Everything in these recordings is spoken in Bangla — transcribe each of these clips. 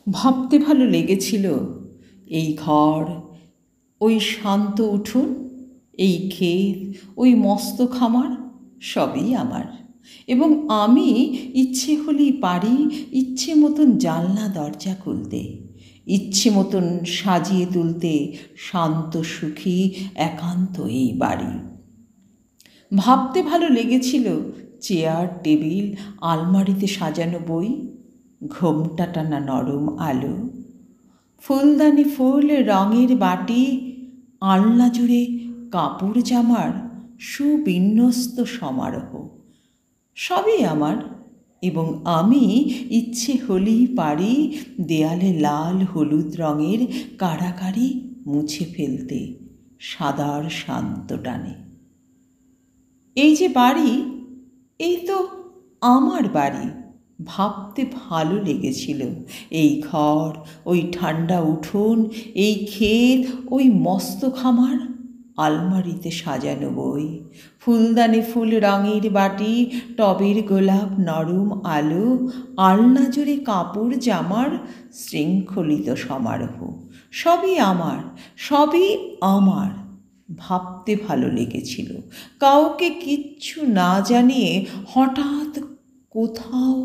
ভাবতে ভালো লেগেছিল এই ঘর, ওই শান্ত উঠোন, এই ক্ষেত, ওই মস্ত খামার সবই আমার। এবং আমি ইচ্ছে হলেই পারি ইচ্ছে মতন জানলা দরজা খুলতে, ইচ্ছে মতন সাজিয়ে তুলতে শান্ত সুখী একান্ত এই বাড়ি। ভাবতে ভালো লেগেছিল চেয়ার টেবিল, আলমারিতে সাজানো বই, ঘোমটা টানা নরম আলো, ফুলদানি ফুল, রঙের বাটি, আলনা জুড়ে কাপড় জামার সুবিন্যস্ত সমারোহ সবই আমার। এবং আমি ইচ্ছে হলেই পারি দেয়ালে লাল হলুদ রঙের কাড়াকাড়ি মুছে ফেলতে সাদার শান্ত টানে। এই যে বাড়ি, এই তো আমার বাড়ি। ভাবতে ভালো লেগেছিল এই ঘর, ওই ঠান্ডা উঠোন, এই ক্ষেত, ওই মস্ত খামার, আলমারিতে সাজানো বই, ফুলদানি ফুল, রঙের বাটি, টবের গোলাপ, নরম আলো, আলনা জুড়ে কাপড় জামার শৃঙ্খলিত সমারোহ সবই আমার, সবই আমার। ভাবতে ভালো লেগেছিল কাউকে কিচ্ছু না জানিয়ে হঠাৎ কোথাও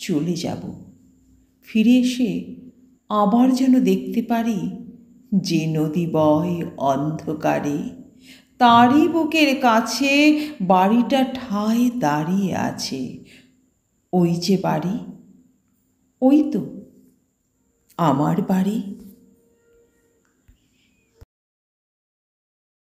চলে যাব, ফিরে এসে আবার যেন দেখতে পারি যে নদী বয় অন্ধকারে, তারই বুকের কাছে বাড়িটা ঠায় দাঁড়িয়ে আছে। ওই যে বাড়ি, ওই তো আমার বাড়ি।